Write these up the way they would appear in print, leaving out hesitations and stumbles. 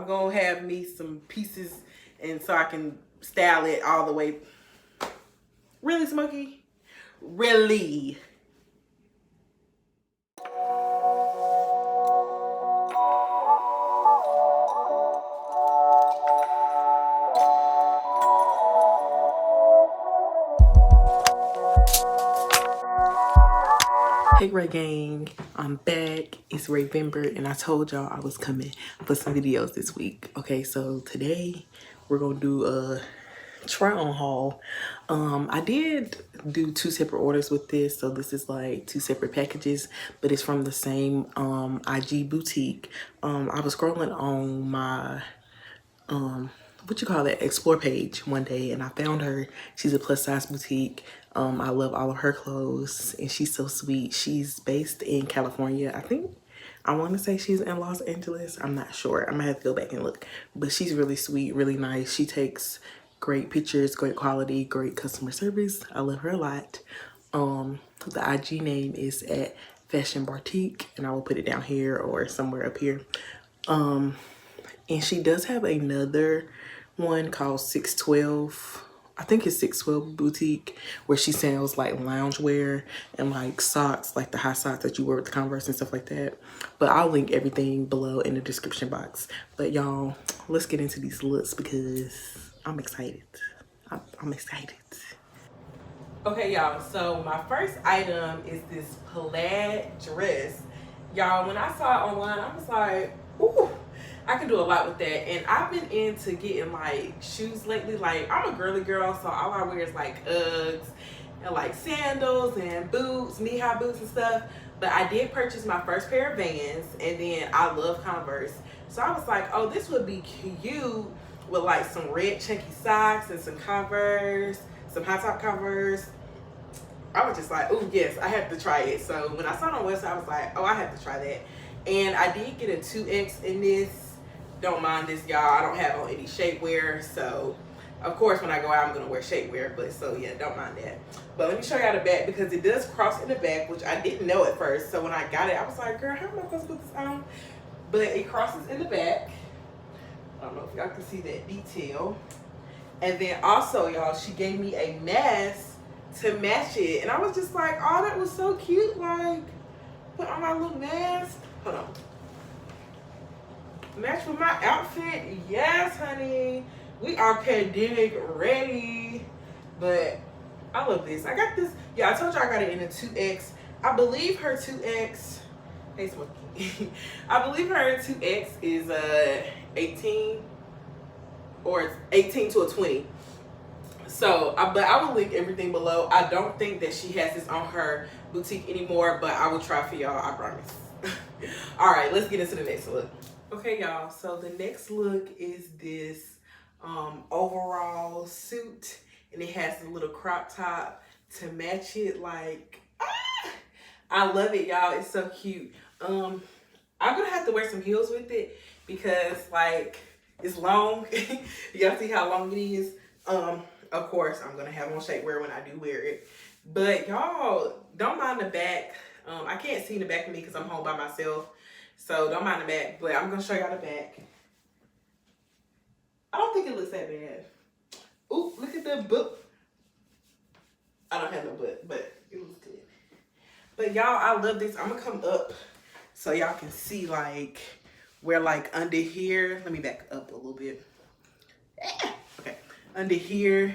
I'm gonna have me some pieces and so I can style it all the way. Really, Smokey? Really? Hey Ray Gang, I'm back. It's Rayvember and I told y'all I was coming for some videos this week. Okay, so today we're gonna do a try on haul. I did do 2 separate orders with this, so this is like 2 separate packages, but it's from the same IG boutique. I was scrolling on my what you call that, explore page one day, and I found her. She's a plus size boutique. I love all of her clothes and she's so sweet. She's based in California. I want to say she's in Los Angeles. I'm not sure. I'm gonna have to go back and look, but she's really sweet, really nice. She takes great pictures, great quality, great customer service. I love her a lot. The IG name is at FASHIONBARTIQUE, and I will put it down here or somewhere up here. And she does have another one called 612. I think it's 612 Boutique, where she sells like loungewear and like socks, like the high socks that you wear with the Converse and stuff like that. But I'll link everything below in the description box. But y'all, let's get into these looks because I'm excited. I'm excited. Okay, y'all, so my first item is this plaid dress. Y'all, when I saw it online, I was like, ooh, I can do a lot with that. And I've been into getting like shoes lately. Like, I'm a girly girl, so all I wear is like Uggs and like sandals and boots, knee-high boots and stuff. But I did purchase my first pair of Vans, and then I love Converse. So I was like, oh, this would be cute with like some red chunky socks and some Converse, some high top Converse. I was just like, oh yes, I have to try it. So when I saw it on the website, I was like, oh, I have to try that. And I did get a 2X in this. Don't mind this, y'all. I don't have on any shapewear, so of course when I go out I'm gonna wear shapewear, but so yeah, don't mind that. But let me show y'all the back, because it does cross in the back, which I didn't know at first. So when I got it, I was like, girl, how am I supposed to put this on? But it crosses in the back. I don't know if y'all can see that detail. And then also, y'all, she gave me a mask to match it, and I was just like, oh, that was so cute. Like, put on my little mask. Hold on. Match with my outfit. Yes, honey. We are pandemic ready. But I love this. I got this. Yeah, I told you I got it in a 2X. I believe her 2X. Hey, Smokey. I believe her 2X is 18, or it's 18 to a 20. So, but I will link everything below. I don't think that she has this on her boutique anymore, but I will try for y'all, I promise. All right, let's get into the next look. Okay, y'all, so the next look is this overall suit, and it has a little crop top to match it. Like, I love it, y'all. It's so cute. I'm gonna have to wear some heels with it because like it's long. Y'all see how long it is. Of course I'm gonna have on shapewear when I do wear it, but y'all don't mind the back. I can't see the back of me because I'm home by myself, so don't mind the back, but I'm gonna show y'all the back. I don't think it looks that bad. Ooh, look at the butt. I don't have no butt, but it looks good. But y'all, I love this. I'm gonna come up so y'all can see like where like under here. Let me back up a little bit. Okay, under here,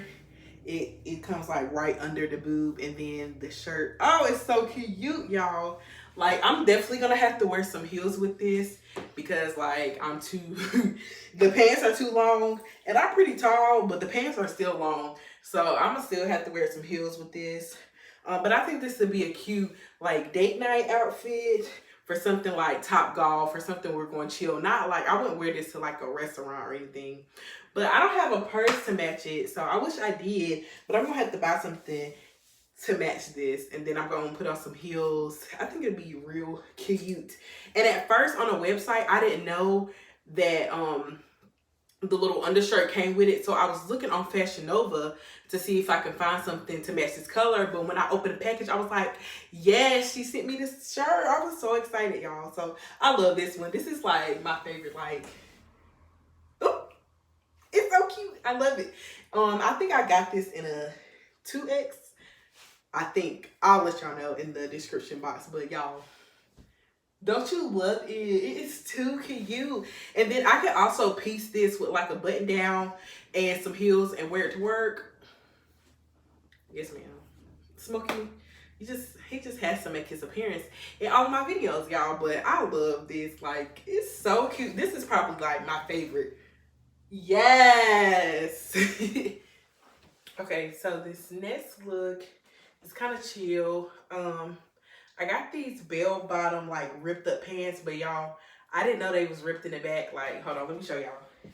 it comes like right under the boob, and then the shirt. Oh, it's so cute, y'all. Like, I'm definitely gonna have to wear some heels with this because like I'm too the pants are too long, and I'm pretty tall, but the pants are still long, so I'm gonna still have to wear some heels with this. But I think this would be a cute like date night outfit for something like Top Golf or something we're going to chill. Not like, I wouldn't wear this to like a restaurant or anything. But I don't have a purse to match it, so I wish I did. But I'm going to have to buy something to match this, and then I'm going to put on some heels. I think it'd be real cute. And at first on the website, I didn't know that the little undershirt came with it, so I was looking on Fashion Nova to see if I could find something to match this color. But when I opened the package, I was like, yes, she sent me this shirt. I was so excited, y'all. So I love this one. This is like my favorite, like I love it. I think I got this in a 2X. I think I'll let y'all know in the description box. But y'all, don't you love it? It is too cute. And then I can also piece this with like a button down and some heels and wear it to work. Yes, ma'am. Smokey, he just has to make his appearance in all of my videos, y'all. But I love this. Like, it's so cute. This is probably like my favorite. Yes. Okay, so this next look is kind of chill. I got these bell bottom like ripped up pants, but y'all, I didn't know they was ripped in the back. Like, hold on, let me show y'all.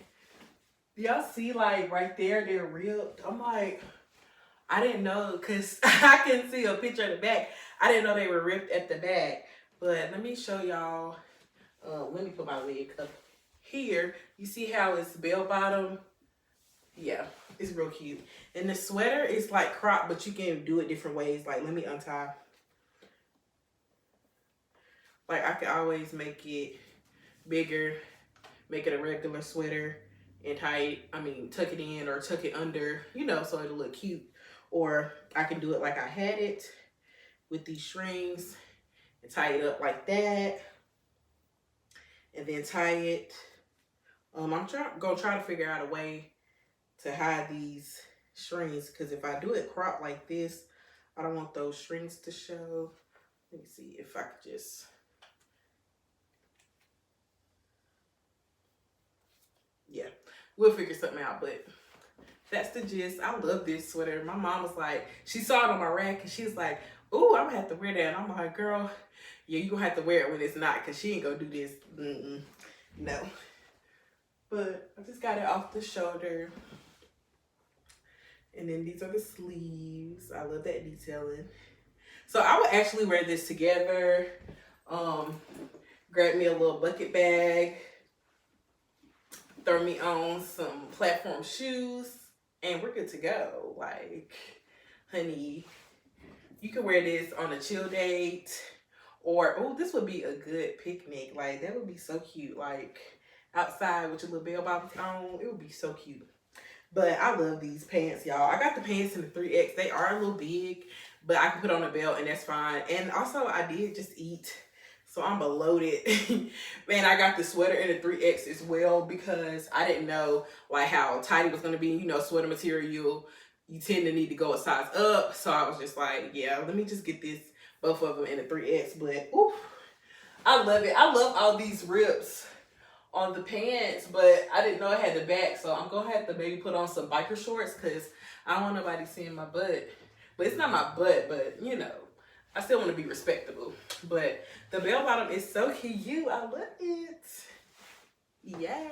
Y'all see like right there, they're ripped. I'm like, I didn't know, because I can see a picture of the back. I didn't know they were ripped at the back. But let me show y'all. Let me put my leg up here. You see how it's bell bottom? Yeah, it's real cute. And the sweater is like cropped, but you can do it different ways. Like, let me untie. Like, I can always make it bigger, make it a regular sweater, and tie it, tuck it in or tuck it under, you know, so it'll look cute. Or I can do it like I had it with these strings and tie it up like that. And then tie it. I'm gonna try to figure out a way to hide these strings, because if I do it cropped like this, I don't want those strings to show. Let me see if I could just... Yeah, we'll figure something out, but that's the gist. I love this sweater. My mom was like, she saw it on my rack and she was like, "Ooh, I'm gonna have to wear that." And I'm like, "Girl, yeah, you gonna have to wear it when it's not, because she ain't gonna do this." No. But I just got it off the shoulder. And then these are the sleeves. I love that detailing. So I would actually wear this together. Grab me a little bucket bag. Throw me on some platform shoes. And we're good to go. Like, honey, you can wear this on a chill date. Or, oh, this would be a good picnic. Like, that would be so cute. Like, outside with your little bell bottoms on. It would be so cute. But I love these pants, y'all. I got the pants in the 3X. They are a little big, but I can put on a belt and that's fine. And also, I did just eat, so I'm loaded. Man, I got the sweater in the 3X as well, because I didn't know like how tight it was gonna be. You know, sweater material, you tend to need to go a size up. So I was just like, yeah, let me just get both of them in the 3X. But ooh, I love it. I love all these rips on the pants, but I didn't know I had the back, so I'm gonna have to maybe put on some biker shorts, because I don't want nobody seeing my butt. But it's not my butt, but you know, I still want to be respectable. But the bell bottom is so cute. I love it. Yeah.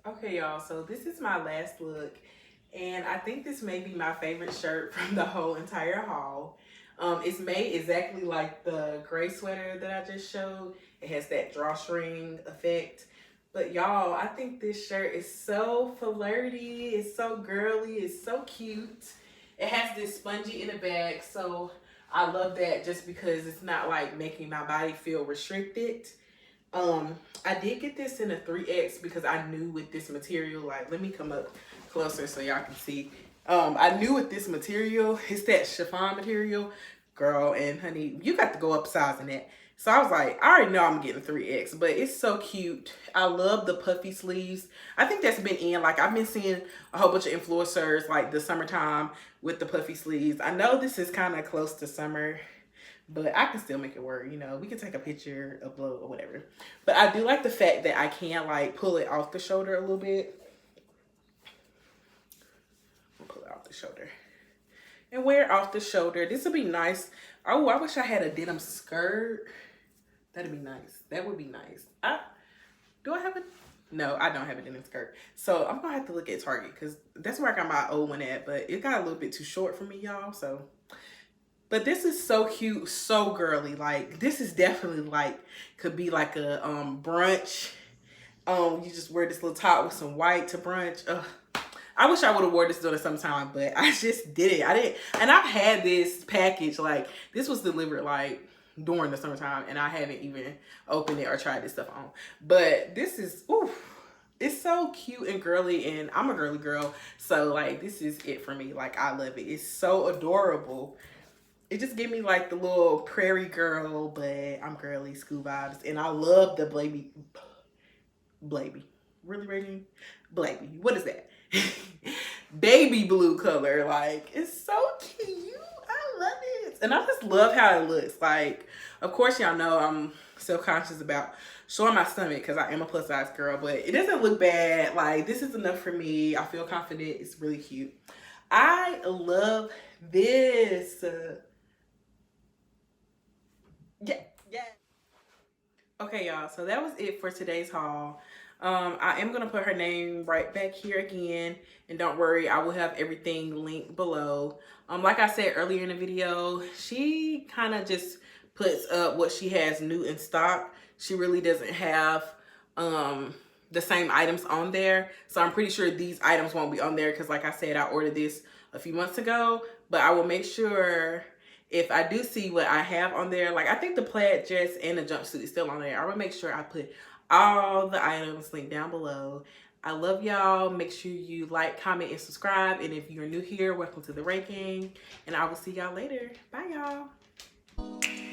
Okay, y'all, so this is my last look, and I think this may be my favorite shirt from the whole entire haul. It's made exactly like the gray sweater that I just showed. It has that drawstring effect. But y'all, I think this shirt is so flirty. It's so girly. It's so cute. It has this spongy in the back. So I love that, just because it's not like making my body feel restricted. I did get this in a 3X because I knew with this material, like, let me come up closer so y'all can see. I knew with this material, it's that chiffon material, girl, and honey, you got to go up size in that. So I was like, I already know I'm getting 3X, but it's so cute. I love the puffy sleeves. I think that's been in, like, I've been seeing a whole bunch of influencers like the summertime with the puffy sleeves. I know this is kind of close to summer, but I can still make it work. You know, we can take a picture, upload, or whatever. But I do like the fact that I can like pull it off the shoulder a little bit. Pull it off the shoulder and wear it off the shoulder. This would be nice. Oh, I wish I had a denim skirt. That'd be nice. That would be nice. Do I have a... No, I don't have a denim skirt. So I'm gonna have to look at Target, because that's where I got my old one at, but it got a little bit too short for me, y'all. So, but this is so cute, so girly. Like, this is definitely like, could be like a brunch. You just wear this little top with some white to brunch. I wish I would have wore this during the summertime, but I just didn't. I didn't. And I've had this package, like, this was delivered like during the summertime, and I haven't even opened it or tried this stuff on. But this is, ooh, it's so cute and girly, and I'm a girly girl, so like this is it for me. Like I love it. It's so adorable. It just gave me like the little prairie girl, but I'm girly school vibes, and I love the blaby. Really, Rainy? Blaby. What is that? Baby blue color. Like, it's so cute. I love it. And I just love how it looks. Like, of course, y'all know I'm self-conscious about showing my stomach because I am a plus size girl, but it doesn't look bad. Like, this is enough for me. I feel confident. It's really cute. I love this. Yeah. Okay, y'all, so that was it for today's haul. I am gonna put her name right back here again, and don't worry, I will have everything linked below. Like I said earlier in the video, she kind of just puts up what she has new in stock. She really doesn't have the same items on there, so I'm pretty sure these items won't be on there because, like I said, I ordered this a few months ago, but I will make sure if I do see what I have on there. Like I think the plaid dress and the jumpsuit is still on there. I will make sure I put all the items linked down below. I love y'all. Make sure you like, comment, and subscribe. And if you're new here, welcome to the ranking. And I will see y'all later. Bye, y'all.